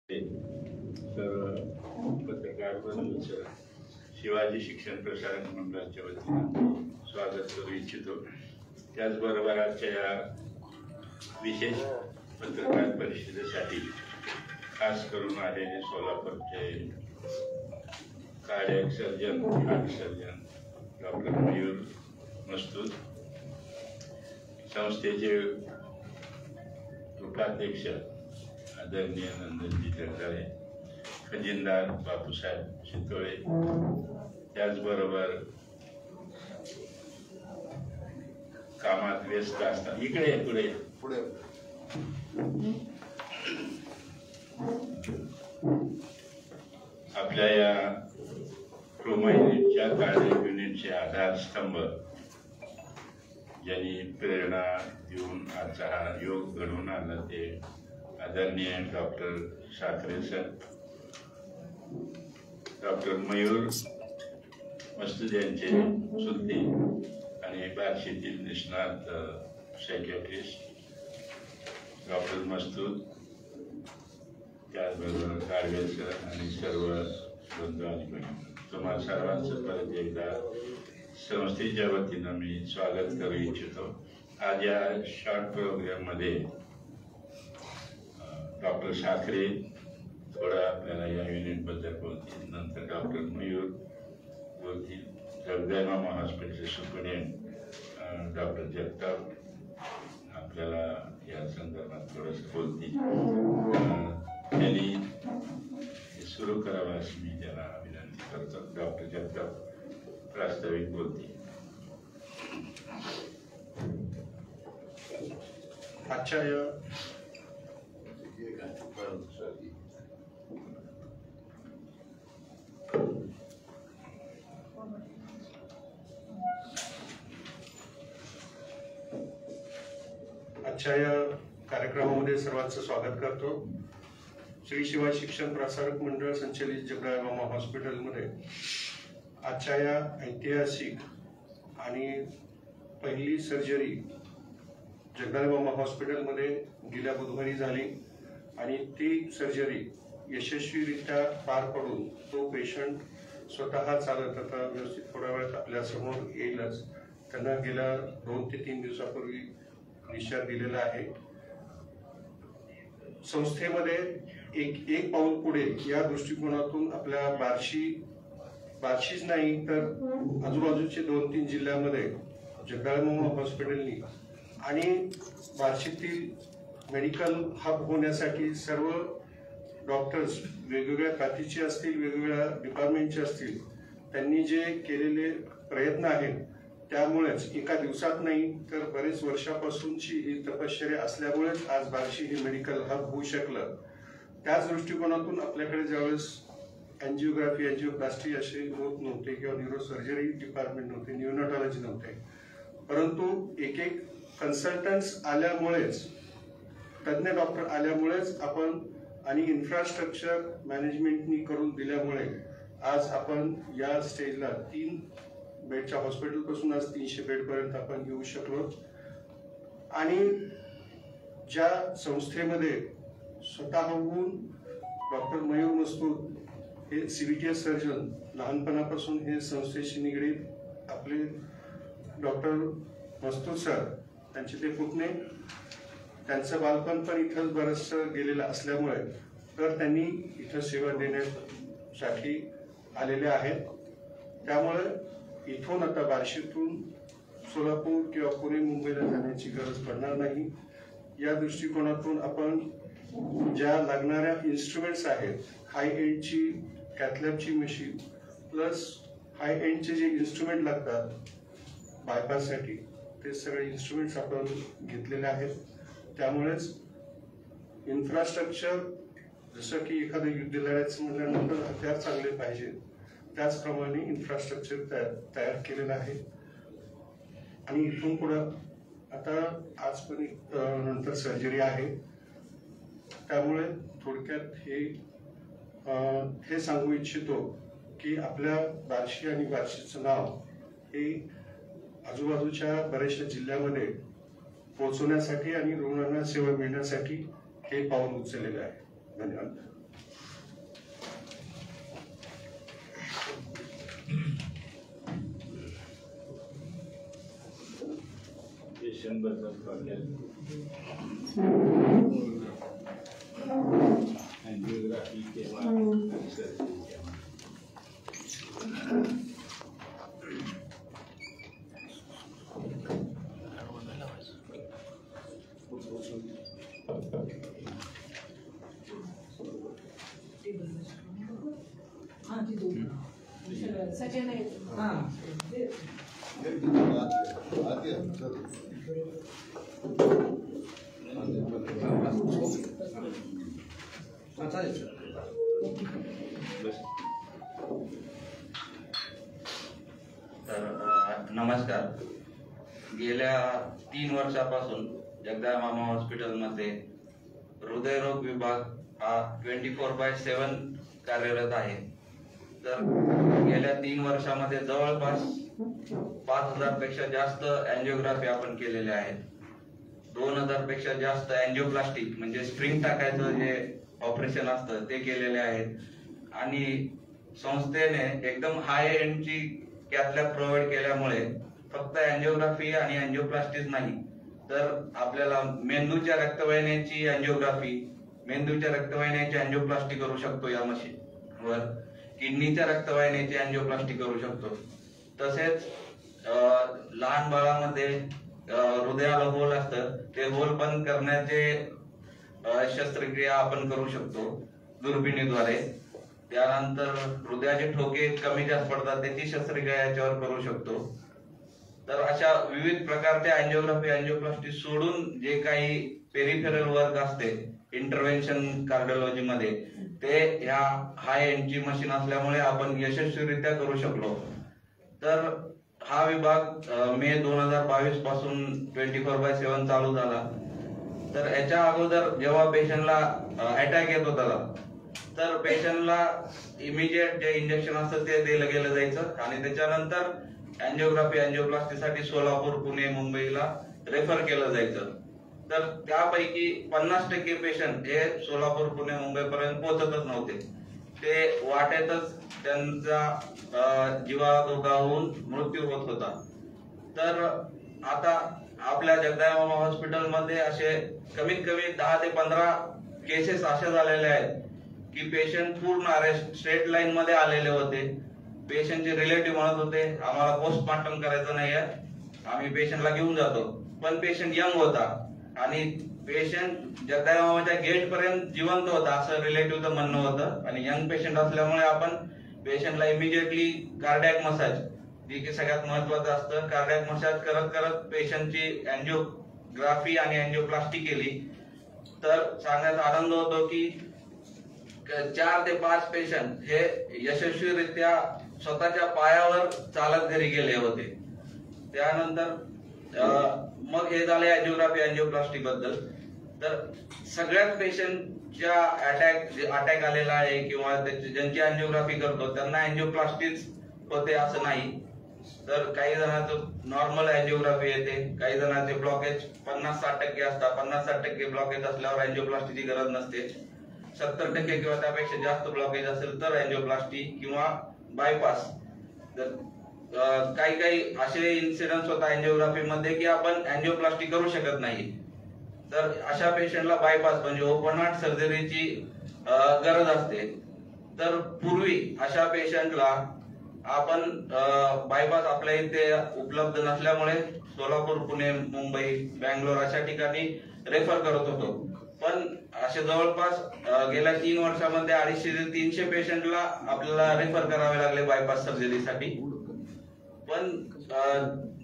तर पत्रकार बंधूंचं शिवाजी शिक्षण प्रसारक मंडळाच्या वतीने स्वागत करू इच्छितो। त्याचबरोबर आजच्या या विशेष पत्रकार परिषदेसाठी खास करून आलेले सोलापूरचे cardiac surgeon heart surgeon doctor Mayur Mastur, संस्थेचे उपाध्यक्ष आदरणीय नंदनजी जगदाळे, खजिनदार बापूसाहेब शितोळे, त्याचबरोबर कामात व्यस्त असतात इकडे पुढे पुढे आपल्या या ट्रोमा युनिटच्या कार्डियक युनिटचे आधारस्तंभ ज्यांनी प्रेरणा देऊन आजचा हा योग घडवून आणला ते आदरणीय doctor Sakhare sir, doctor Mayur Mastur यांचे चुलते आणि बार्शीतील निष्णात सायकियाट्रिस्ट डॉक्टर मस्तूर, त्याचबरोबर गाडवे सर आणि सर्व बंधू आणि बहिणी, तुम्हाला सर्वांचं परत एकदा संस्थेच्या वतीनं मी स्वागत करू इच्छितो। आज या शॉर्ट प्रोग्राम मध्ये डॉक्टर साखरे थोडा आपल्याला या युनिट बद्दल बोलतील, नंतर डॉक्टर मयूर बोलतील, जगदाळे मामा हॉस्पिटलचे सुपरिटेंडेंट डॉक्टर जगताप आपल्याला या संदर्भात थोडंसं बोलतील। त्यांनी सुरू करावं अशी मी त्याला विनंती करतो। डॉक्टर जगताप प्रास्ताविक बोलतील। आजच्या या कार्यक्रमामध्ये सर्वांचं स्वागत करतो। श्री शिवाजी शिक्षण प्रसारक मंडळ संचलित जगदाळे मामा हॉस्पिटलमध्ये आजच्या या ऐतिहासिक आणि पहिली सर्जरी जगदाळे मामा हॉस्पिटलमध्ये गेल्या बुधवारी झाली आणि ती सर्जरी यशस्वीरित्या पार पडून तो पेशंट स्वतः चालत आता व्यवस्थित थोड्या वेळात आपल्या समोर येईलच। त्यांना गेल्या 2 ते 3 दिवसापूर्वी डिस्चार्ज दिलेला आहे। संस्थेमध्ये एक पाऊल पुढे या दृष्टिकोनातून आपल्या बार्शीच नाही तर आजूबाजूचे 2-3 जिल्ह्यामध्ये जगदाळे मामा हॉस्पिटलनी आणि बार्शीतील मेडिकल हब होण्यासाठी सर्व डॉक्टर्स वेगवेगळ्या जातीचे असतील, वेगवेगळ्या डिपार्टमेंटचे असतील, त्यांनी जे केलेले प्रयत्न आहेत त्यामुळेच एका दिवसात नाही तर बरेच वर्षापासूनची ही तपश्चर्या असल्यामुळेच आज बार्शी हे मेडिकल हब होऊ शकलं। त्याच दृष्टिकोनातून आपल्याकडे ज्यावेळेस एंजिओग्राफी एंजिओप्लास्टी असे होत नव्हते किंवा न्यूरोसर्जरी डिपार्टमेंट नव्हते, न्यूरोनॉटॉलॉजी नव्हते, परंतु एक कन्सल्टंट्स आल्यामुळेच, तज्ञ डॉक्टर आल्यामुळेच आपण आणि इन्फ्रास्ट्रक्चर मॅनेजमेंटनी करून दिल्यामुळे आज आपण या स्टेजला 3 बेडच्या हॉस्पिटलपासून आज 300 बेडपर्यंत आपण येऊ शकलो। आणि ज्या संस्थेमध्ये स्वतःहून डॉक्टर मयूर मस्तूर हे CVTS सर्जन लहानपणापासून हे संस्थेशी निगडीत आपले डॉक्टर मस्तूर सर, त्यांचे ते पुतणे, त्यांचं बालपण पण इथंच बरंचसं गेलेलं असल्यामुळे तर त्यांनी इथं सेवा देण्यासाठी आलेले आहेत। त्यामुळे इथून आता बार्शीतून सोलापूर किंवा पुणे मुंबईला जाण्याची गरज पडणार नाही। या दृष्टिकोनातून आपण ज्या लागणाऱ्या इन्स्ट्रुमेंट्स आहेत, हाय एंडची कॅथलॅबची मशीन प्लस हाय एंडचे जे इन्स्ट्रुमेंट लागतात बायपाससाठी, ते सगळे इन्स्ट्रुमेंट्स आपण घेतलेले आहेत। त्यामुळेच इन्फ्रास्ट्रक्चर, जसं की एखादं युद्ध लढायचं म्हटल्यानंतर हत्यार चांगले पाहिजे, त्याचप्रमाणे इन्फ्रास्ट्रक्चर तयार केलेलं आहे। आणि इथून पुढं आता आज पण नंतर सर्जरी आहे, त्यामुळे थोडक्यात हे सांगू इच्छितो की आपल्या बार्शी आणि बार्शीचं नाव हे आजूबाजूच्या बऱ्याचशा जिल्ह्यामध्ये पोहोचवण्यासाठी आणि रुग्णांना सेवा मिळण्यासाठी हे पाऊल उचललेलं आहे। धन्यवाद। पेशंट बद्दल थोडक्यात अँजिओग्राफी केव्हा सर्जरी केव्हा. नमस्कार. गेल्या 3 वर्षापासून जगदाय मामा हॉस्पिटलमध्ये हृदयरोग विभाग हा 24/7 कार्यरत आहे. तर गेल्या 3 वर्षामध्ये जवळपास 5000 पेक्षा जास्त अँजिओग्राफी आपण केलेल्या आहेत. 2000 पेक्षा जास्त अँजिओप्लास्टिक म्हणजे स्ट्रिंग टाकायचं जे ऑपरेशन असतं ते केलेले आहेत. आणि संस्थेने एकदम हाय एंडची कॅथलॅब प्रोव्हाइड केल्यामुळे फक्त अँजिओग्राफी आणि अँजिओप्लास्टिक नाही तर आपल्याला मेंदूच्या रक्तवाहिन्यांची अँजिओग्राफी, मेंदूच्या रक्तवाहिन्यांची अँजिओप्लास्टी करू शकतो या मशीनवर. किडनीच्या रक्तवाहिन्यांची अँजिओप्लास्टी करू शकतो. तसेच लहान बाळामध्ये हृदयाला होल असतं ते होल बंद करण्याचे शस्त्रक्रिया आपण करू शकतो दुर्बिणीद्वारे. त्यानंतर हृदयाचे ठोके कमी जास्त पडतात त्याची शस्त्रक्रिया याच्यावर करू शकतो. तर अशा विविध प्रकारच्या अँजिओग्राफी अँजिओप्लास्टी सोडून जे काही पेरिफेरल वर्क असते इंटरव्हेन्शन कार्डिओलॉजी मध्ये ते ह्या हाय एंडची मशीन असल्यामुळे आपण यशस्वीरित्या करू शकलो. तर हा विभाग मे 2022 पासून 24/7 चालू झाला. तर याच्या अगोदर जेव्हा पेशंटला अटॅक येत होता तर पेशंटला इमिजिएट जे इंजेक्शन असतं ते दिलं गेलं जायचं आणि त्याच्यानंतर अँजिओग्राफी अँजिओप्लास्टीसाठी सोलापूर, पुणे, मुंबईला रेफर केलं जायचं. तर त्यापैकी 50% पेशंट हे सोलापूर, पुणे, मुंबईपर्यंत पोहोचतच नव्हते. ते वाटेतच त्यांचा जीवाधोका होऊन मृत्यू होत होता. तर आता आपल्या जगदाय मामा हॉस्पिटलमध्ये असे कमीत कमी 10 ते 15 केसेस अशा झालेल्या आहेत की पेशंट पूर्ण अरेस्ट स्ट्रेट लाईन मध्ये आलेले होते. पेशंटचे रिलेटिव्ह म्हणत होते आम्हाला पोस्टमॉर्टम करायचं नाहीये, आम्ही पेशंटला घेऊन जातो. पण पेशंट यंग होता आणि पेशंट जगदाय मामाच्या गेट पर्यंत जिवंत होता असं रिलेटिव्हचं म्हणणं होतं. आणि यंग पेशंट असल्यामुळे आपण पेशंटला इमिजिएटली कार्डियक मसाज, जे की सगळ्यात महत्वाचं असतं, कार्डियक मसाज करत करत पेशंटची अँजिओग्राफी आणि अँजिओप्लास्टी केली. तर सांगण्याचा आनंद होतो की 4 ते 5 पेशंट हे यशस्वीरित्या स्वतःच्या पायावर चालत घरी गेले होते. त्यानंतर मग हे झाले अँजिओग्राफी अँजिओप्लास्टी बद्दल. तर सगळ्याच पेशंटच्या अटॅक आलेला आहे किंवा ज्यांची अँजिओग्राफी करतो त्यांना अँजिओप्लास्टीच होते असं नाही. तर काही जणांचं नॉर्मल अँजिओग्राफी येते, काही जणांचे ब्लॉकेज 50-60% असतात. 50-60% ब्लॉकेज असल्यावर अँजिओप्लास्टीची गरज नसते. 70% किंवा त्यापेक्षा जास्त ब्लॉकेज असेल तर अँजिओप्लास्टी किंवा बायपास. तर काही असे इन्सिडेंट्स होतात अँजिओग्राफी मध्ये की आपण अँजिओप्लास्टी करू शकत नाही. तर अशा पेशंटला बायपास म्हणजे ओपन हार्ट सर्जरीची गरज असते. तर पूर्वी अशा पेशंटला आपण बायपास आपल्या इथे उपलब्ध नसल्यामुळे सोलापूर, पुणे, मुंबई, बँगलोर अशा ठिकाणी रेफर करत होतो. पण असे जवळपास गेल्या 3 वर्षामध्ये 250 ते 300 पेशंटला आपल्याला रेफर करावे लागले बायपास सर्जरीसाठी. पण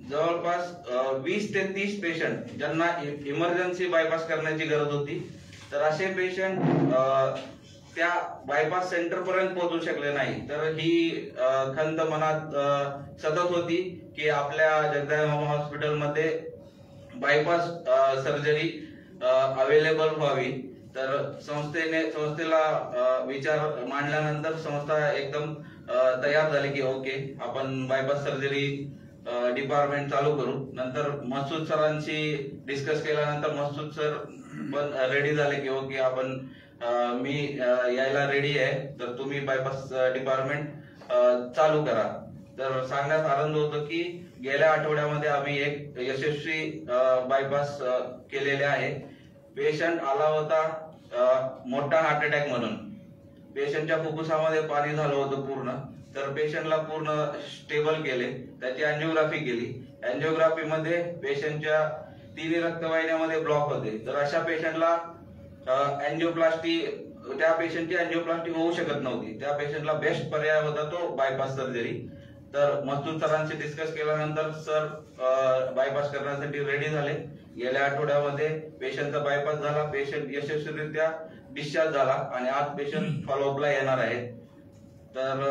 जवळपास 20 ते 30 पेशंट ज्यांना इमर्जन्सी बायपास करण्याची गरज होती तर असे पेशंट त्या बायपास सेंटर पर्यंत पोहोचू शकले नाही. तर ही खंत मनात सतत होती की आपल्या जगदाय मामा हॉस्पिटलमध्ये बायपास सर्जरी अवेलेबल व्हावी. तर संस्थेला विचार मांडल्यानंतर संस्था एकदम तयार झाली की ओके आपण बायपास सर्जरी डिपार्टमेंट चालू करू. नंतर मसूद सरांशी डिस्कस केल्यानंतर मसूद सर पण रेडी झाले की ओके आपण मी यायला रेडी आहे तर तुम्ही बायपास डिपार्टमेंट चालू करा. तर सांगण्यात आनंद होतो की गेल्या आठवड्यामध्ये आम्ही एक यशस्वी बायपास केलेले आहे. पेशंट आला होता मोठा हार्ट अटॅक म्हणून. पेशंटच्या फुफ्फुसामध्ये पाणी झालं होतं पूर्ण. तर पेशंटला पूर्ण स्टेबल केले, त्याची अँजिओग्राफी केली. अँजिओग्राफी मध्ये पेशंटच्या तिन्ही रक्तवाहिन्यामध्ये ब्लॉक होते. तर अशा पेशंटला अँजिओप्लास्टी, त्या पेशंटची अँजिओप्लास्टी होऊ शकत नव्हती. त्या पेशंटला बेस्ट पर्याय होता तो बायपास सर्जरी. तर मस्तूर सरांशी डिस्कस केल्यानंतर सर बायपास करण्यासाठी रेडी झाले. गेल्या आठवड्यामध्ये पेशंटचा बायपास झाला. पेशंट यशस्वीरित्या डिस्चार्ज झाला आणि आज पेशंट फॉलोअपला येणार आहे. तर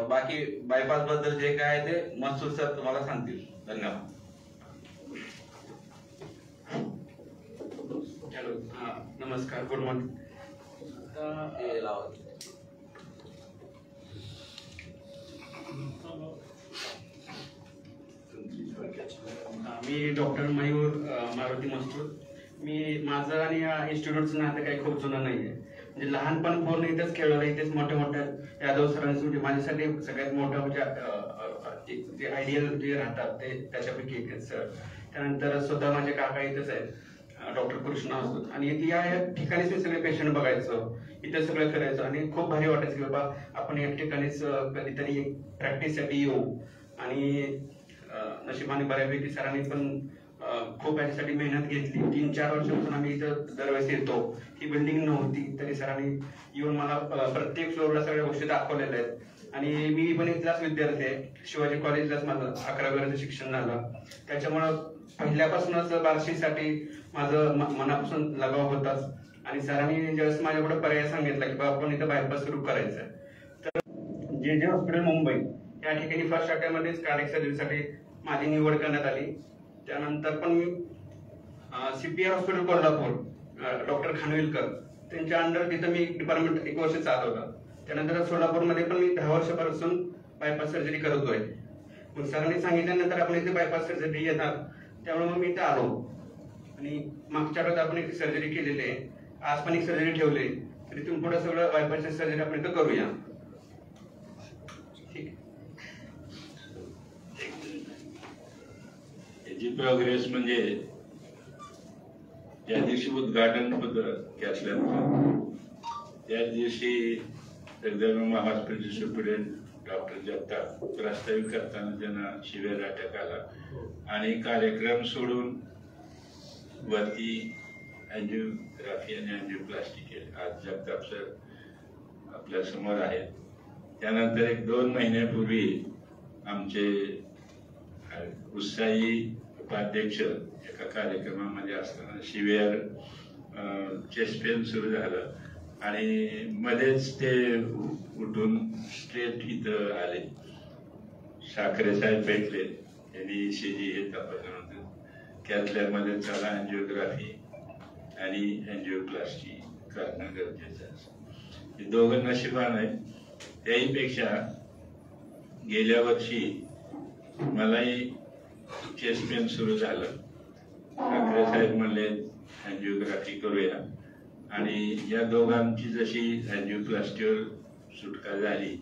बाकी बायपास बद्दल जे काय आहे ते मस्तूर सर तुम्हाला सांगतील. धन्यवाद. हॅलो, नमस्कार, गुड मॉर्निंग. मी डॉक्टर मयूर मारुती मस्तूर. माझं आणि या इन्स्टिट्यूटचं नातं काही खूप जुनं नाहीये. म्हणजे लहानपण पूर्ण इथेच खेळलं, इथेच मोठ्या यादव सरांचं म्हणजे माझ्यासाठी सगळ्यात मोठं म्हणजे जे आयडियल जे राहतात ते त्याच्यापैकी एक सर. त्यानंतर स्वतः माझे काका इथेच आहेत, डॉक्टर कृष्णा असतो. आणि या ठिकाणीच मी सगळे पेशंट बघायचो, इथं सगळं करायचं आणि खूप भारी वाटायचं की बाबा आपण या ठिकाणीच कधीतरी प्रॅक्टिससाठी येऊ. आणि नशिबाने बऱ्यापैकी सरांनी पण खूप याच्यासाठी मेहनत घेतली. 3-4 वर्षापासून आम्ही इथं दरवेळेस येतो. ही बिल्डिंग नव्हती तरी सरांनी येऊन मला प्रत्येक फ्लोअरला सगळ्या गोष्टी दाखवलेल्या आहेत. आणि मी पण इथलाच विद्यार्थी आहे. शिवाजी कॉलेजलाच माझं 11वी वर्षाचं शिक्षण झालं. त्याच्यामुळं पहिल्यापासूनच बार्शीसाठी माझं मनापासून लगाव होताच. आणि सरांनी ज्यावेळेस माझ्याकडे पर्याय सांगितला की बाबा आपण इथं बायपास सुरू करायचं, तर जे हॉस्पिटल मुंबई या ठिकाणी फर्स्ट अटेम्प्टमध्येच कार्डियक सर्जरीसाठी माझी निवड करण्यात आली. त्यानंतर पण मी CPR hospital Kolhapur doctor Khanvilkar त्यांच्या अंडर तिथं मी डिपार्टमेंट 1 वर्ष चालवलं. त्यानंतर सोलापूरमध्ये पण मी 10 वर्षापासून बायपास सर्जरी करतोय. मग सरांनी सांगितल्यानंतर आपण इथे बायपास सर्जरी येणार, त्यामुळे मग मी इथे आलो. आणि मागच्या आठवड्यात आपण एक सर्जरी केलेली आहे, आज पण एक सर्जरी ठेवली. तर इथून पुढे सगळं बायपासची सर्जरी आपण इथं करूया. ठीक याची प्रोग्रेस म्हणजे ज्या दिवशी उद्घाटन होतं कॅथलॅबचं, त्याच दिवशी Jagdamba hospital superintendent doctor Jagtap प्रास्ताविक करताना त्यांना शिवेर अटॅक आला आणि कार्यक्रम सोडून वरती अँजिओग्राफी आणि अँजिओप्लास्टी केली. आज जगताप सर आपल्या समोर आहेत. त्यानंतर 1-2 महिन्यापूर्वी आमचे उत्साही उपाध्यक्ष एका कार्यक्रमामध्ये असताना शिवेर चेस्ट पेन सुरू झालं आणि मध्येच ते उठून स्ट्रेट इथं आले. साखरे साहेब भेटले, त्यांनी ECG हे तपासल्यानंतर कॅथलॅबमध्ये चला अँजिओग्राफी आणि अँजिओप्लास्टी करणं गरजेचं आहे. हे दोघं नशिबान आहेत. त्याहीपेक्षा गेल्या वर्षी मलाही चेस्ट पेन सुरू झालं. ठाकरे साहेब म्हणले अँजिओग्राफी करूया आणि या दोघांची जशी अँजिओप्लास्टीवर सुटका झाली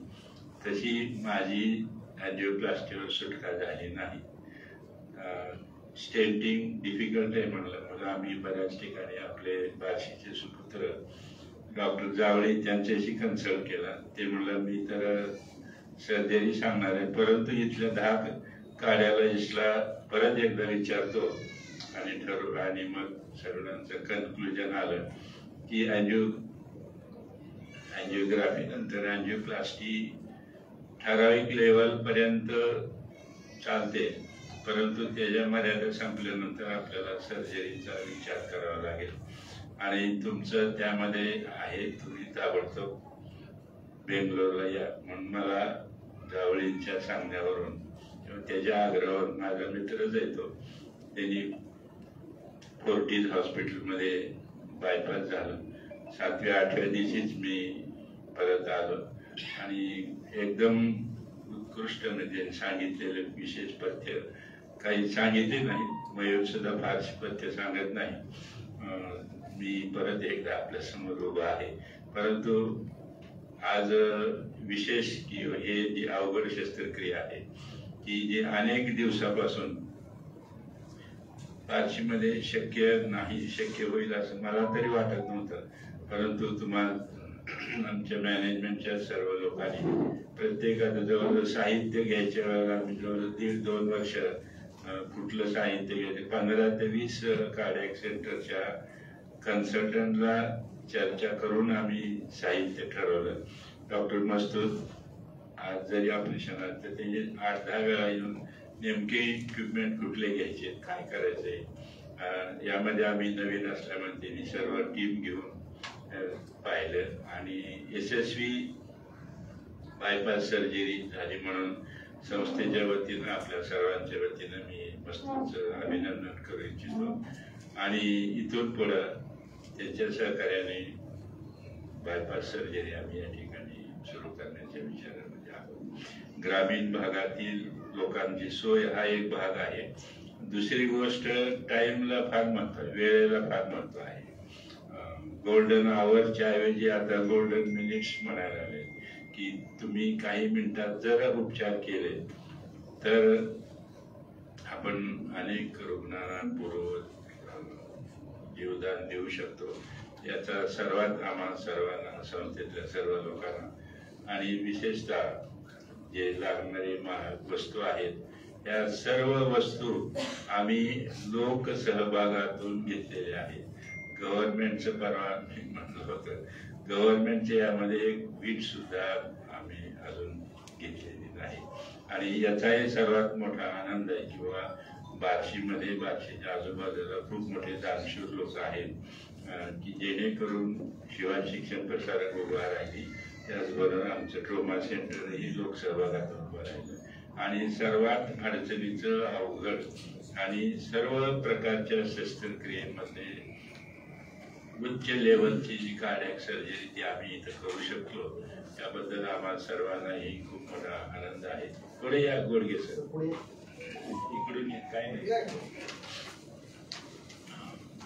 तशी माझी अँजिओप्लास्टीवर सुटका झाली नाही. स्टेंटिंग डिफिकल्ट आहे म्हणलं आम्ही बऱ्याच ठिकाणी आपले बार्शीचे सुपुत्र डॉक्टर जावळे त्यांच्याशी कन्सल्ट केला. ते म्हणलं मी तर सर्जरी सांगणार आहे, परंतु इथल्या 10 कार्डिओलॉजिस्टला परत एकदा विचारतो आणि ठरवलं. आणि मग सर्वांचं कन्क्लुजन आलं की अँजिओग्राफी नंतर अँजिओप्लास्टी ठराविक लेवल पर्यंत चालते, परंतु त्याच्या मर्यादा संपल्यानंतर आपल्याला सर्जरीचा विचार करावा लागेल. आणि तुमचं त्यामध्ये आहे, तुम्ही ताबडतोब बेंगलोरला या. म्हणून मला जावळींच्या सांगण्यावरून किंवा त्याच्या आग्रहावर माझा मित्रच येतो, त्यांनी फोर्टिज हॉस्पिटलमध्ये बायपास झालं. 7व्या-8व्या दिवशीच मी परत आलो आणि एकदम उत्कृष्ट म्हणजे सांगितलेलं विशेष पथ्य काही सांगितले नाही. मयूर सुद्धा फारशी पथ्य सांगत नाही. मी परत एकदा आपल्या समोर उभा आहे, परंतु आज विशेष की हे जी अवघड शस्त्रक्रिया आहे की जे अनेक दिवसापासून बार्शीमध्ये शक्य होईल असं मला तरी वाटत नव्हतं, परंतु तुम्हाला आमच्या मॅनेजमेंटच्या सर्व लोकांनी प्रत्येकाचं जवळजवळ साहित्य घ्यायच्या वेळेला आम्ही जवळजवळ 1.5-2 वर्ष कुठलं साहित्य घ्यायचं 15 ते 20 कार्डियाक सेंटरच्या कन्सल्टंटला चर्चा करून आम्ही साहित्य ठरवलं. डॉक्टर मस्तूर आज जरी ऑपरेशन आलं तर ते 8-10 वेळा येऊन नेमके इक्विपमेंट कुठले घ्यायचे, काय करायचे, यामध्ये आम्ही नवीन असल्यामुळे त्यांनी सर्व टीम घेऊन पाहिलं आणि यशस्वी बायपास सर्जरी झाली म्हणून संस्थेच्या वतीनं आपल्या सर्वांच्या वतीनं मी मस्तूरचं अभिनंदन करू इच्छितो आणि इथून पुढं त्यांच्या सहकार्याने बायपास सर्जरी आम्ही या ठिकाणी सुरू करण्याच्या विचारामध्ये आहोत. ग्रामीण भागातील लोकांची सोय हा एक भाग आहे. दुसरी गोष्ट टाइमला फार महत्व, वेळेला फार महत्व आहे. गोल्डन आवरच्या ऐवजी आता गोल्डन मिनिट्स म्हणायला लागले की तुम्ही काही मिनिटात जर उपचार केले तर आपण अनेक रुग्णांना जीवदान देऊ शकतो. याचा सर्वात आम्हा सर्वांना, संस्थेतल्या सर्व लोकांना आणि विशेषतः जे लागणारी वस्तू आहेत या सर्व वस्तू आम्ही लोकसहभागातून घेतलेल्या आहेत. गव्हर्नमेंटचं परवा म्हटलं होतं, गव्हर्नमेंटच्या यामध्ये एक वीट सुद्धा आम्ही अजून घेतलेली नाही आणि याचाही सर्वात मोठा आनंद आहे किंवा बार्शीमध्ये, बार्शीच्या आजूबाजूला खूप मोठे दानशूर लोक आहेत की जेणेकरून शिवाय शिक्षण प्रसारक उभं राहिली, त्याचबरोबर आमचं ट्रोमा सेंटर ही लोकसहभागात उभं राहिलं आणि सर्वात अडचणीचं अवघड आणि सर्व प्रकारच्या शस्त्रक्रियेमध्ये उच्च लेवलची जी कार्डियाक सर्जरी ती आम्ही इथं करू शकलो त्याबद्दल आम्हाला सर्वांनाही खूप मोठा आनंद आहे. पुढे या गोडगे सर, इकडून काय नाही.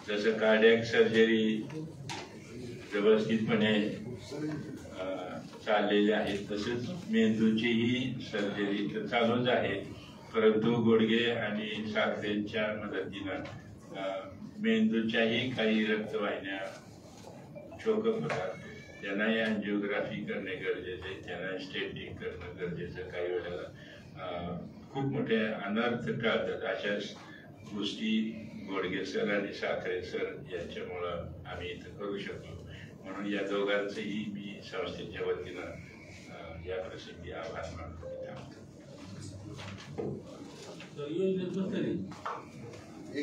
जसं कार्डियाक सर्जरी व्यवस्थितपणे चाललेली आहे तसेच मेंदूचीही सर्जरी तर चालूच आहे, परंतु गुडघे आणि साखरेच्या मदतीनं मेंदूच्याही काही रक्तवाहिन्या चोकअप होतात, त्यांनाही अँजिओग्राफी करणे गरजेचे, त्यांना स्टेटिंग करणं गरजेचं. काही वेळेला खूप मोठे अनर्थ टाळतात. अशाच गोष्टी गोडगे सर आणि साखरे सर यांच्यामुळं आम्ही इथं करू शकतो. म्हणून या दोघांचंही मी संस्थेच्या वतीनं या प्रसंगी आभार मानतो.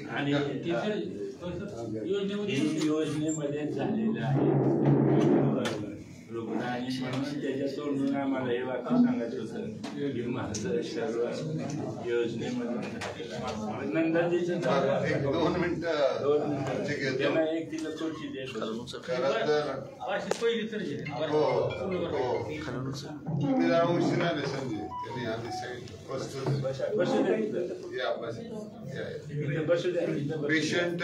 आणि योजनेमध्ये झालेलं आहे रुग्ण आणि म्हणून त्याच्या तोंडून आम्हाला हे वाक्य सांगायचं होतं की माझं सर्व योजनेमध्ये झालेलं नंदाजीचं दोन मिनिटं त्यांना एक तिला खुर्ची देत पहिली तर उशीर आले संजय त्यांनी आधी सांगितलं पेशंट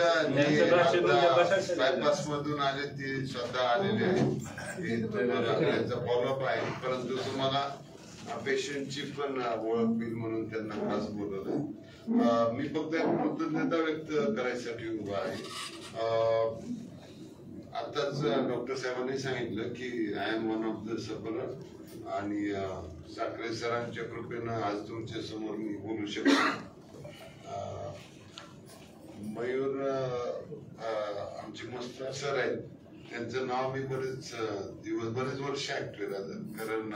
बायपास मधून आले ते स्वतः आलेले आहेत, त्यांचा फॉलोअप आहे, परंतु तुम्हाला पेशंटची पण ओळख होईल म्हणून त्यांना खास बोलवलं. मी फक्त कृतज्ञता व्यक्त करायसाठी उभा आहे. आताच डॉक्टर साहेबांनी सांगितलं की I am one of the sufferer आणि साखरे सरांच्या कृपेनं आज तुमच्या समोर मी बोलू शकतो. मयूर आमचे मस्तर सर आहेत, त्यांचं नाव मी बरेच वर्ष ऐकतोय दादा, कारण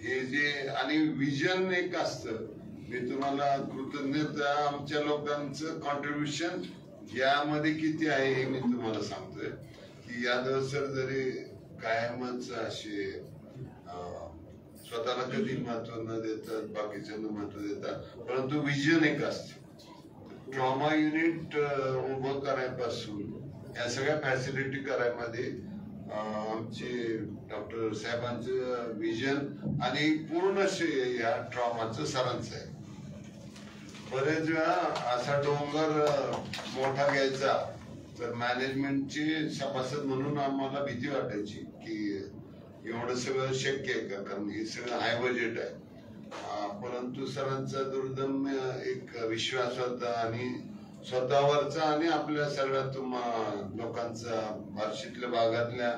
हे जे आणि विजन एक असतं. मी तुम्हाला कृतज्ञता आमच्या लोकांचं कॉन्ट्रीब्युशन यामध्ये किती आहे हे मी तुम्हाला सांगतोय की यादव सर जरी कायमच असे स्वतःला कधी महत्व न देतात, बाकीच्यांना महत्व देतात, परंतु विजन एक असते. ट्रॉमा युनिट उभं करायपासून या सगळ्या फॅसिलिटी करायमध्ये आमचे डॉक्टर साहेबांचं विजन आणि पूर्ण श्रेय या ट्रॉमाचं सरांचं आहे. बरेच वेळा असा डोंगर मोठा घ्यायचा तर मॅनेजमेंटचे सभासद म्हणून आम्हाला भीती वाटायची की एवढं सगळं शक्य आहे का, कारण हे सगळं हाय बजेट आहे. परंतु सरांचा दुर्दम्य एक विश्वास होता आणि स्वतःवरचा आणि आपल्या सगळ्या लोकांचा बार्शीतल्या भागातल्या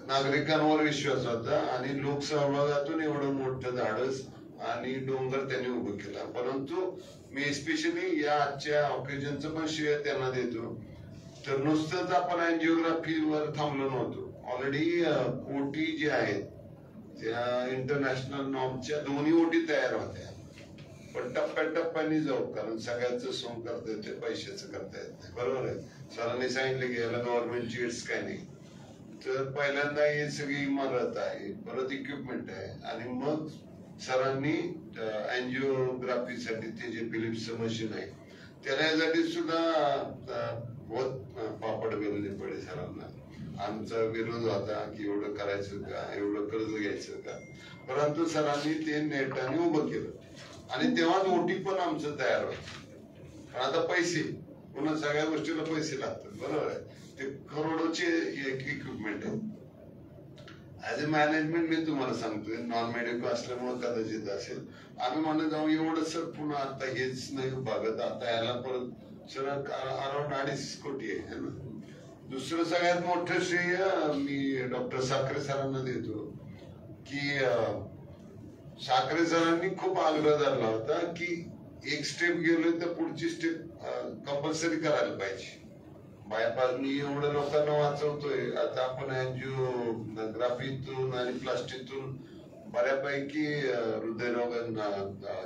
नागरिकांवर विश्वास होता आणि लोकसहभागातून एवढं मोठं धाडस आणि डोंगर त्यांनी उभं केला. परंतु मी स्पेशली या आजच्या ऑकेजनचं पण श्रेय त्यांना देतो. तर नुसतंच आपण अँजिओग्राफीवर थांबलो नव्हतो. ऑलरेडी ओटी जे आहेत त्या इंटरनॅशनल नॉर्मच्या दोन्ही ओटी तयार होत्या, पण टप्प्याटप्प्याने जाऊ, कारण सगळ्याच सोंग करता येते, पैशाचं करता येत नाही. बरोबर आहे. सरांनी सांगितलं की याला गव्हर्नमेंटची एड्स काय नाही. तर पहिल्यांदा ही सगळी इमारत आहे, परत इक्विपमेंट आहे आणि मग सरांनी अँजिओग्राफीसाठी ते जे फिलिप्सचं मशीन आहे त्याला यासाठी सुद्धा बहुत पापड बेलले पडे सरांना. आमचा विरोध होता की एवढं करायचं का, एवढं कर्ज घ्यायचं का, परंतु सरांनी ते नेटाने उभं केलं आणि तेव्हाच ओटी पण आमचं तयार होतं. पण आता पैसे, पुन्हा सगळ्या गोष्टीला पैसे लागतात. बरोबर आहे. ते करोडोचे एक इक्विपमेंट आहे. ऍज अ मॅनेजमेंट मी तुम्हाला सांगतोय, नॉन मेडिकल असल्यामुळे कदाचित असेल, आम्ही म्हणत जाऊ एवढं सर पुन्हा आता हेच नाही भागत, आता याला परत सर अराउंड 2.5 कोटी आहे ना. दुसरं सगळ्यात मोठं श्रेय मी डॉक्टर साखरे सरांना देतो की साखरे सरांनी खूप आग्रह धरला होता की एक स्टेप गेलो तर पुढची स्टेप कंपल्सरी करायला पाहिजे. बायपास मी एवढं लोकांना वाचवतोय, आता आपण अँजिओग्राफीतून आणि प्लास्टिकतून बऱ्यापैकी हृदयरोगांना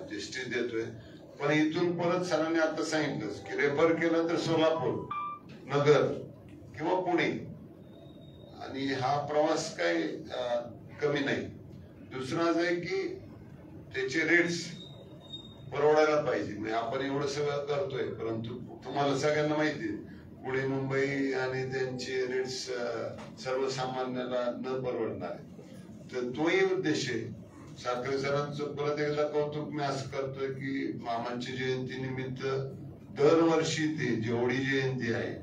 जे स्टेज देतोय, पण इथून परत सरांनी आता सांगितलं की रेफर केलं तर सोलापूर, नगर किंवा पुणे, आणि हा प्रवास काही कमी नाही. दुसरा असं आहे की त्याचे रेट्स परवडायला पाहिजे. म्हणजे आपण एवढं सगळं करतोय, परंतु तुम्हाला सगळ्यांना माहिती आहे पुणे मुंबई आणि त्यांचे रेट्स सर्वसामान्याला न परवडणार आहे. तर तोही उद्देश आहे. साखरे सरांचं परत एकदा कौतुक मी असं करतोय की मामांची जयंती निमित्त दरवर्षी ते जेवढी जयंती आहे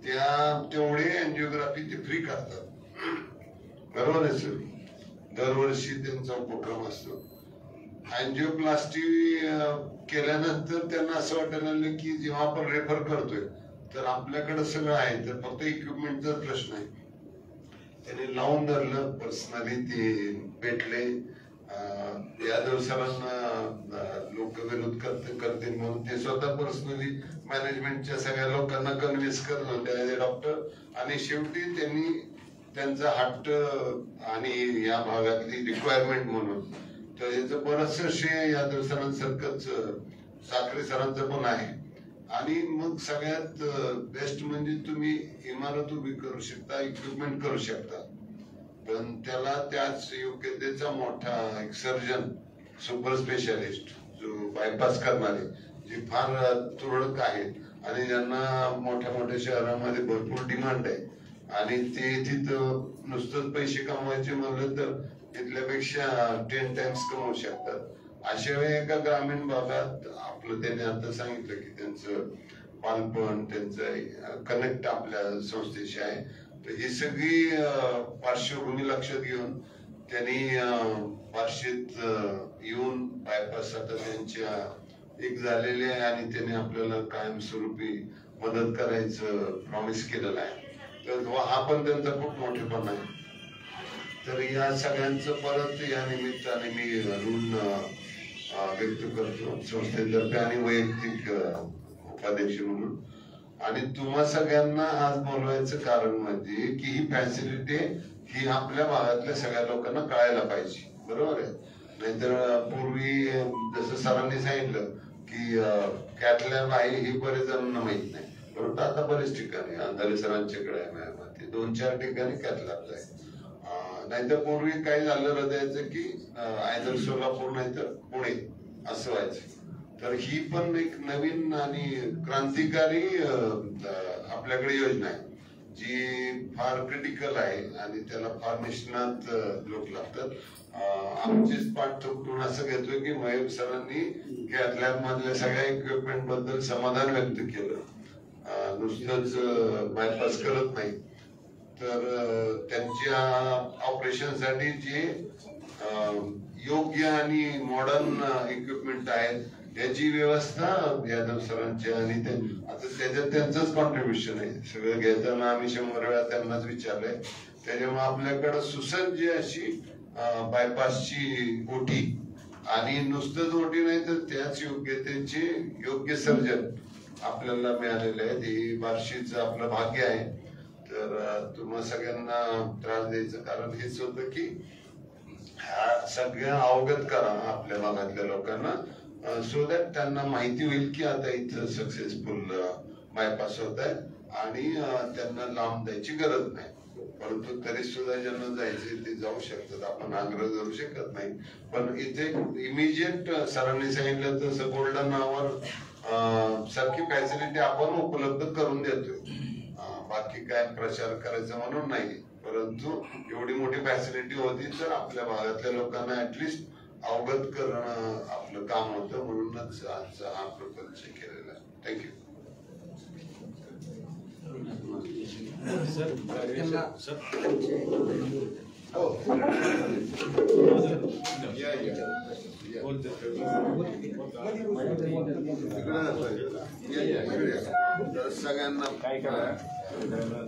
तेवढे अँजिओग्राफी ते फ्री करतात. बरोबर आहे सर. दरवर्षी त्यांचा उपक्रम असतो. अँजिओप्लास्टी केल्यानंतर त्यांना असं वाटायला लागलं की जेव्हा आपण रेफर करतोय तर आपल्याकडे सगळं आहे, तर फक्त इक्विपमेंटचा प्रश्न आहे. त्यांनी लावून धरलं. पर्सनली ते भेटले. यादव सरांना लोक विरोध करतील म्हणून ते स्वतः पर्सनली मॅनेजमेंटच्या सगळ्या लोकांना कन्व्हिन्स करत होते डॉक्टर, आणि शेवटी त्यांनी त्यांचा हट्ट आणि या भागातली रिक्वायरमेंट म्हणून, तर याचं बरंचसं श्रेय यादव सरांसारखंच साखरे सरांचं पण आहे. आणि मग सगळ्यात बेस्ट म्हणजे तुम्ही इमारत उभी करू शकता, इक्विपमेंट करू शकता, पण त्याला त्याच योग्यतेचा मोठा एक सर्जन, सुपर स्पेशालिस्ट जो बायपास करणारे, जे फार तुरळक आहेत आणि ज्यांना मोठ्या मोठ्या शहरामध्ये भरपूर डिमांड आहे, आणि ते तिथं नुसतंच पैसे कमवायचे म्हणलं तर तिथल्यापेक्षा 10 टाइम्स कमवू शकतात. अशा वेळी एका ग्रामीण भागात आपलं त्यांनी आता सांगितलं की त्यांचं बालपण, त्यांचं कनेक्ट आपल्या संस्थेशी आहे, तर ही सगळी पार्श्वभूमी लक्षात घेऊन त्यांनी बार्शीत येऊन बायपास आता त्यांच्या एक झालेले आहे आणि त्यांनी आपल्याला कायमस्वरूपी मदत करायचं प्रॉमिस केलेलं आहे. तर हा पण त्यांचा खूप मोठेपणा आहे. तर या सगळ्यांचं परत या निमित्ताने मी ऋण व्यक्त करतो संस्थेतर्फे आणि वैयक्तिक उपाध्यक्ष म्हणून. आणि तुम्हा सगळ्यांना आज बोलवायचं कारण म्हणजे की ही फॅसिलिटी ही आपल्या भागातल्या सगळ्या लोकांना कळायला पाहिजे. बरोबर आहे. नाहीतर पूर्वी जसं सरांनी सांगितलं की कॅथलॅब आहे ही बरेच जणांना माहित नाही, परंतु आता बरेच ठिकाणी अंधारे सरांच्याकडे आहे, 2-4 ठिकाणी कॅथलॅब आहे. नाहीतर पूर्वी काय झालं हृदयाचं की आयदर सोलापूर नाहीतर पुणे असं व्हायचं. तर ही पण एक नवीन आणि क्रांतिकारी आपल्याकडे योजना आहे जी फार क्रिटिकल आहे आणि त्याला फार निष्णात लोक लागतात. आमचीच पाठ थोपटून असं घेतोय की महेश सरांनी कॅथलॅब मधल्या सगळ्या इक्विपमेंट बद्दल समाधान व्यक्त केलं, नुसतंच बायपास करत नाही. तर त्यांच्या ऑपरेशनसाठी जे योग्य आणि मॉडर्न इक्विपमेंट आहेत याची व्यवस्था यादव सरांची आणि आता त्याच्यात त्यांचंच कॉन्ट्रीब्युशन आहे. सगळं घेताना आम्ही 100 वेळा त्यांनाच विचारलंय. त्याच्यामुळे आपल्याकडे सुसज्ज अशी बायपासची ओटी आणि नुसतंच ओटी नाही तर त्याच योग्यतेचे योग्य सर्जन आपल्याला मिळालेले आहेत. हे बार्शीचं आपलं भाग्य आहे. तर तुम्हा सगळ्यांना त्रास द्यायचं कारण हेच होतं की ह्या सगळ्या अवगत करा आपल्या भागातल्या लोकांना सो दॅट त्यांना माहिती होईल की आता इथं सक्सेसफुल बायपास होत आहे आणि त्यांना लांब द्यायची गरज नाही. परंतु तरी सुद्धा ज्यांना जायचे ते जाऊ शकतात. आपण आग्रह करू शकत नाही. पण इथे इमिजिएट सरांनी सांगितलं तसं गोल्डन आवर सारखी फॅसिलिटी आपण उपलब्ध करून देतोय. बाकी काय प्रचार करायचा म्हणून नाही, परंतु एवढी मोठी फॅसिलिटी होती तर आपल्या भागातल्या लोकांना ऍटलिस्ट अवगत करणं आपलं काम होतं. म्हणूनच आजचा हा प्रकल्प केलेला आहे. थँक्यू. सगळ्यांना काय करा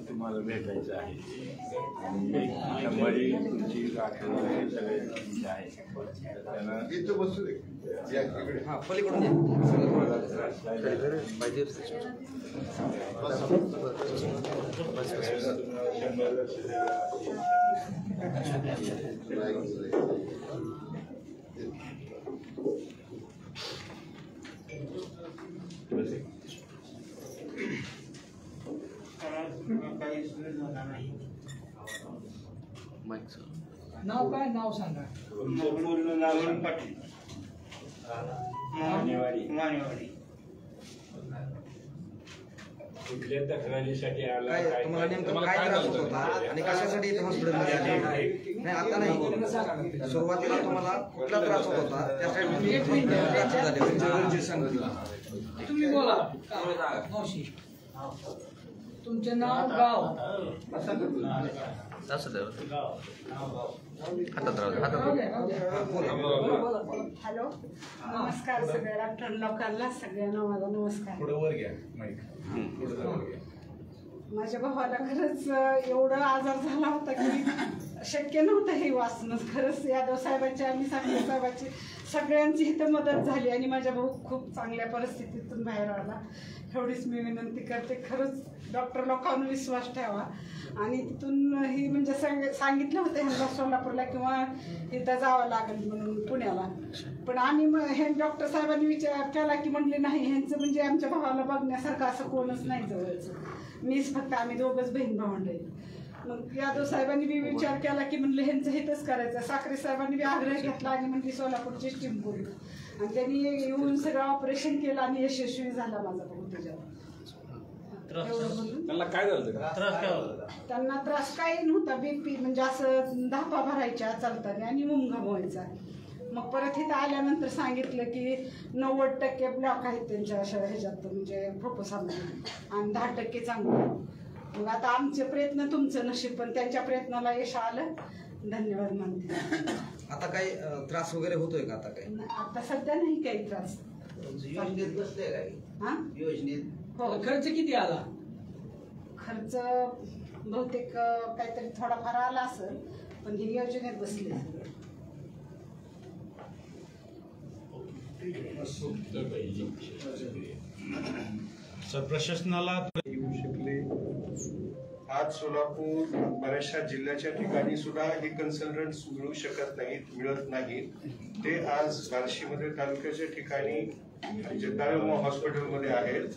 तुम्हाला भेटायचं आहे. इथं बसू दे. पलीकडून नाव काय? नाव सांगा. पूर्ण नारायण पाटील, मानेवाडी. कुठल्या तक्रारीसाठी आला? काय तुम्हाला नेमकं काय त्रास होत होता आणि कशासाठी इथे हॉस्पिटलमध्ये आले? नाही आता नाही, सुरुवातीला तुम्हाला कुठला त्रास होत होता त्यासाठी तुम्ही बोला. मावशी, तुमचं नाव, गाव. हॅलो, नमस्कार सगळ्या डॉक्टर लोकांना, सगळ्यांना माझा नमस्कार. माझ्या भावाला खरंच एवढा आजार झाला होता की शक्य नव्हतं हे वाचणं. खरंच यादव साहेबांची आणि साखरे साहेबांची सगळ्यांची इथं मदत झाली आणि माझा भाऊ खूप चांगल्या परिस्थितीतून बाहेर आला. एवढीच मी विनंती करते. खरंच डॉक्टर लोकांवर विश्वास ठेवा. आणि तिथून ही म्हणजे सांगितलं होतं ह्यांना सोलापूरला किंवा इथं जावं लागेल म्हणून पुण्याला. पण आम्ही हे डॉक्टर साहेबांनी विचार केला की म्हणले नाही, ह्यांचं म्हणजे आमच्या भावाला बघण्यासारखं असं कोणच नाही जवळचं. मीच फक्त, आम्ही दोघंच बहीण भावंड आहे. मग यादव साहेबांनी बी विचार केला की म्हणले ह्यांचं हितच करायचं. साखरे साहेबांनी बी आग्रह घेतला आणि म्हणली सोलापूरची टीम बोलली आणि त्यांनी येऊन सगळं ऑपरेशन केलं आणि यशस्वी झाला माझा भाऊ त्याच्यावर. त्यांना काय झालं? त्रास काय होता? त्यांना त्रास काही नव्हता. बीपी म्हणजे असं धापा भरायच्या चालताना आणि मुंगा व्हायचा. मग परत इथं आल्यानंतर सांगितलं की 90% ब्लॉक आहेत त्यांच्या ह्याच्यात म्हणजे फुफ्फुसामध्ये आणि 10% चांगलं. मग आता आमचे प्रयत्न, तुमचं नशीब, पण त्यांच्या प्रयत्नाला यश आलं. धन्यवाद मानते. आता काही त्रास वगैरे होतोय का? आता काही आता सध्या नाही काही त्रास. योजनेत बसले काय? हा, योजनेत हो. खर्च किती आला? खर्च बहुतेक काहीतरी थोडाफार आला असेल, पण ही योजनेत बसली. प्रशासनाला येऊ शकले. आज सोलापूर बऱ्याचशा जिल्ह्याच्या ठिकाणी सुद्धा हे कन्सल्टंट्स मिळू शकत नाहीत, मिळत नाहीत. ते आज बार्शीमध्ये तालुक्याच्या ठिकाणी जगदाळे हॉस्पिटलमध्ये आहेत.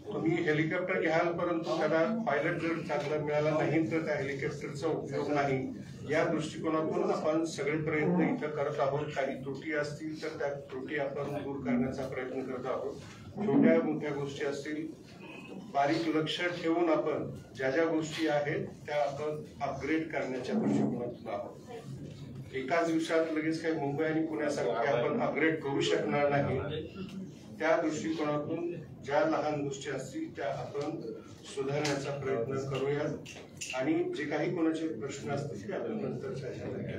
तुम्ही हेलिकॉप्टर घ्याल, परंतु त्याला पायलट जर चांगला मिळाला नाही तर त्या हेलिकॉप्टरचा उपयोग नाही. या दृष्टिकोनातून आपण सगळे प्रयत्न इथं करत आहोत. काही त्रुटी असतील तर त्या त्रुटी आपण दूर करण्याचा प्रयत्न करत आहोत. छोट्या मोठ्या गोष्टी असतील, बारीक लक्ष ठेवून आपण ज्या ज्या गोष्टी आहेत त्या आपण अपग्रेड करण्याच्या दृष्टिकोनातून आहोत. एकाच दिवसात लगेच काही मुंबई आणि पुण्यासारखे आपण अपग्रेड करू शकणार नाही. त्या दृष्टिकोनातून ज्या लहान गोष्टी असतील त्या आपण सुधारण्याचा प्रयत्न करूया आणि जे काही कोणाचे प्रश्न असतील ते आपण नंतर चर्चा करूया.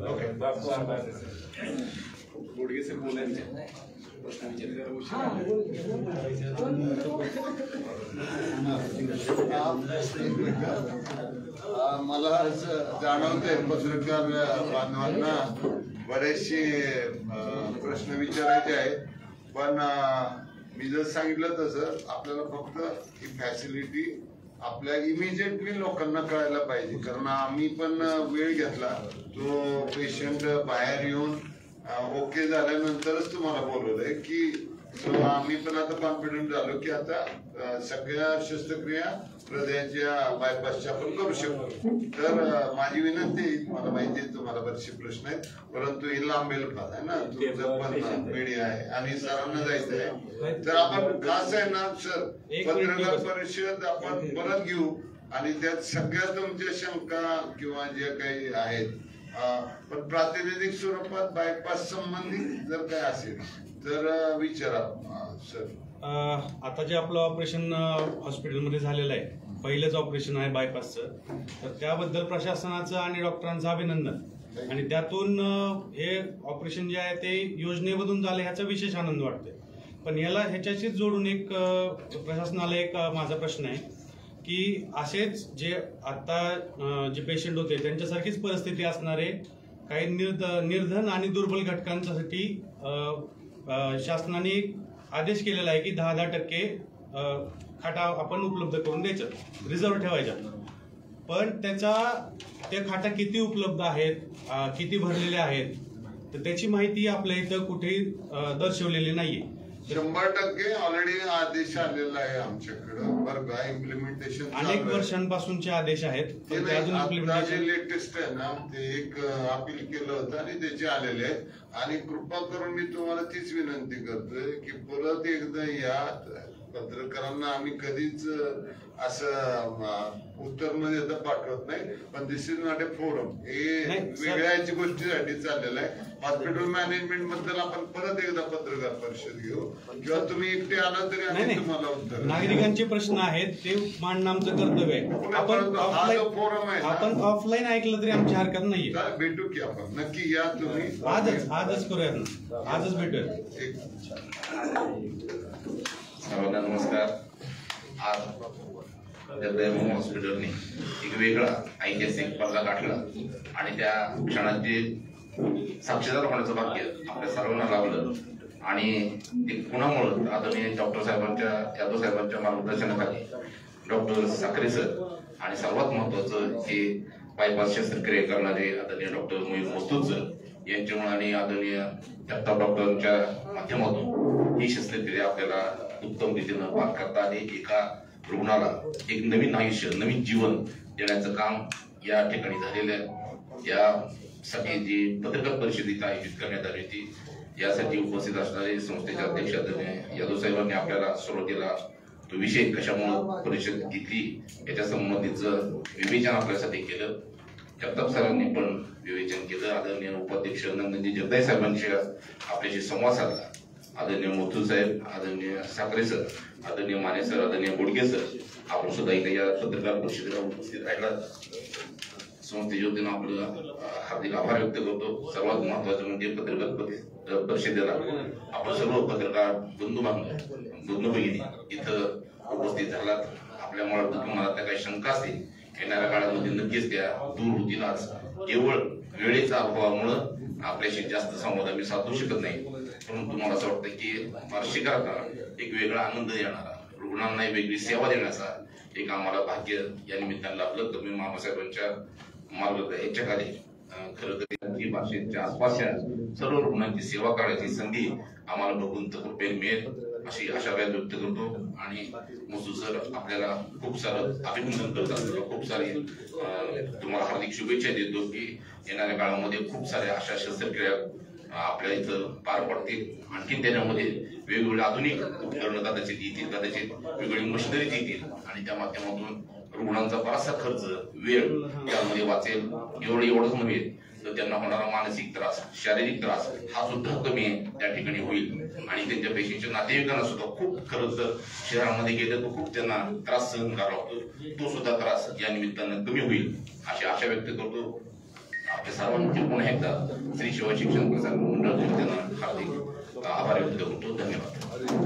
ओके. गुडगे सर बोलायचे प्रश्न मला जाणवतंय पत्रकार बांधवांना बरेचसे प्रश्न विचारायचे आहेत, पण मी जर सांगितलं तसं आपल्याला फक्त ही फॅसिलिटी आपल्या इमिजिएटली लोकांना कळायला पाहिजे. कारण आम्ही पण वेळ घेतला, तो पेशंट बाहेर येऊन ओके झाल्यानंतरच तुम्हाला बोलवलंय की आम्ही पण आता कॉन्फिडंट झालो की आता सगळ्या शस्त्रक्रिया हृदयाच्या बायपासच्या आपण करू शकतो. तर माझी विनंती, मला माहिती आहे तुम्हाला बरेचसे प्रश्न आहेत, परंतु ही लांबेल फार आहे ना, तुमचं पण मीडिया आहे आणि सरांना जायचं आहे. तर आपण कसं आहे ना सर, पत्रकार परिषद आपण परत घेऊ आणि त्यात सगळ्या तुमच्या शंका किंवा जे काही आहेत पण प्रातिनिधिक स्वरूपात बायपास संबंधित जर काय असेल तर विचारा सर. आता जे आपलं ऑपरेशन हॉस्पिटलमध्ये झालेलं आहे, पहिलंच ऑपरेशन आहे बायपासचं, तर त्याबद्दल प्रशासनाचं आणि डॉक्टरांचं अभिनंदन. आणि त्यातून हे ऑपरेशन जे आहे ते योजनेमधून झालं ह्याचा विशेष आनंद वाटतोय. पण ह्याच्याशीच जोडून एक प्रशासनाला एक माझा प्रश्न आहे की असेच जे आता जे पेशंट होते त्यांच्यासारखीच परिस्थिती असणारे काही निर्धन आणि दुर्बल घटकांसाठी शासनाने आदेश केलेला आहे की 10% खाटा आपण उपलब्ध करून द्यायचं, रिझर्व्ह ठेवायच्या. पण त्या खाटा किती उपलब्ध आहेत, किती भरलेल्या आहेत, तर त्याची माहिती आपल्या इथं कुठेही दर्शवलेली नाहीये. 100% ऑलरेडी आदेश आलेला आहे आमच्याकडं बरं का. इम्प्लिमेंटेशन अनेक वर्षांपासूनचे आदेश आहेत, जे लेटेस्ट आहे ना ते एक अपील केलं होतं आणि त्याचे आलेले आहेत. आणि कृपा करून मी तुम्हाला तीच विनंती करतोय की परत एकदा या पत्रकारांना आम्ही कधीच असं उत्तर न देता पाठवत नाही, पण दिस इज नॉट ए फोरम. हे वेगळ्या गोष्टीसाठी चाललेलं आहे. हॉस्पिटल मॅनेजमेंट बद्दल आपण परत एकदा पत्रकार परिषद घेऊ किंवा तुम्ही एकटे आला तरी आम्ही तुम्हाला उत्तर. नागरिकांचे प्रश्न आहेत ते मांडणं आमचं कर्तव्य आहे. आपण ऑफलाईन ऐकलं तरी आमची हरकत नाहीये. भेटू की आपण नक्की या तुम्ही. आजच करूया ना, आजच भेटूया. सर्वांना नमस्कार. आज जगदीश हॉस्पिटलने एक वेगळा ऐतिहासिक पल्ला गाठला आणि त्या क्षणाचे साक्षीदार होण्याचं भाग्य आपल्या सर्वांना लाभलं. आणि ते कुणामुळं आदरणीय डॉक्टर साहेबांच्या, यादव साहेबांच्या मार्गदर्शनाखाली डॉक्टर साखरे सर आणि सर्वात महत्वाचं हे बायपास शस्त्रक्रिया करणारे आदरणीय डॉक्टर मयूर मस्तूर सर यांच्यामुळे आणि आदरणीय जगताप डॉक्टरांच्या माध्यमातून ही शस्त्रक्रिया आपल्याला उत्तम रीतीनं पार करता आली. एका रुग्णाला एक नवीन आयुष्य, नवीन जीवन देण्याचं काम या ठिकाणी झालेलं आहे. यासाठी जी पत्रकार परिषद इथं आयोजित करण्यात आली होती, यासाठी उपस्थित असणारे संस्थेचे अध्यक्ष आदरणीय यादव साहेबांनी आपल्याला सुरुवातीला तो विषय कशामुळे परिषद घेतली याच्या संबंधीचं विवेचन आपल्यासाठी केलं. जगताप सरांनी पण विवेचन केलं. आदरणीय उपाध्यक्ष नंदनजी जगदाय साहेबांशी आपल्याशी संवाद साधला. आदरणीय मोथूर साहेब, आदरणीय साखरे सर, आदरणीय माने सर, आदरणीय बोडगे सर, आपण सुद्धा इथे या पत्रकार परिषदेला उपस्थित राहिला. संस्थेच्या वतीनं आपलं हार्दिक आभार व्यक्त करतो. सर्वात महत्वाचं म्हणजे पत्रकार परिषदेला आपण सर्व पत्रकार बंधू भगिनी इथं उपस्थित झालात. आपल्यामुळे तुम्हाला त्या काही शंका असतील येणाऱ्या काळामध्ये नक्कीच त्या दूर होतील. आज केवळ वेळेच्या अभावामुळं आपल्याशी जास्त संवाद आम्ही साधू शकत नाही, परंतु मला असं वाटतं की वार्षिकाला एक वेगळा आनंद देणारा, रुग्णांना वेगळी सेवा देण्याचा एक आम्हाला भाग्य या निमित्तानं लाभलं. तर मी मामासाहेबांच्या ह्याच्याखाली खरं तर भाषेच्या आसपासच्या सर्व रुग्णांची सेवा करण्याची संधी आम्हाला भगवंत कृपेने मिळेल अशी आशा व्यक्त करतो. आणि मसूद सर आपल्याला खूप सारं अभिनंदन करत असताना खूप सारे तुम्हाला हार्दिक शुभेच्छा देतो की येणाऱ्या काळामध्ये खूप साऱ्या अशा शस्त्रक्रिया आपल्या इथं पार पडतील. आणखी त्याच्यामध्ये वेगवेगळे आधुनिक उपकरणं कदाचित येतील, कदाचित वेगवेगळी मशिनरी येतील आणि त्या माध्यमातून रुग्णांचा बराचसा खर्च, वेळ त्यामध्ये वाचेल. एवढंच नव्हे तर तर त्यांना होणारा मानसिक त्रास, शारीरिक त्रास हा सुद्धा कमी त्या ठिकाणी होईल आणि त्यांच्या पेशंटच्या नातेवाईकांना सुद्धा खूप खरं तर शहरामध्ये गेलं तर खूप त्यांना त्रास सहन करावा लागतो, तो सुद्धा त्रास या निमित्तानं कमी होईल अशी आशा व्यक्त करतो. आपल्या सर्वांचे पुन्हा एकदा श्री शिवाय शिक्षण प्रसारक मंडळ त्यांना हार्दिक आभार व्यक्त करतो. धन्यवाद.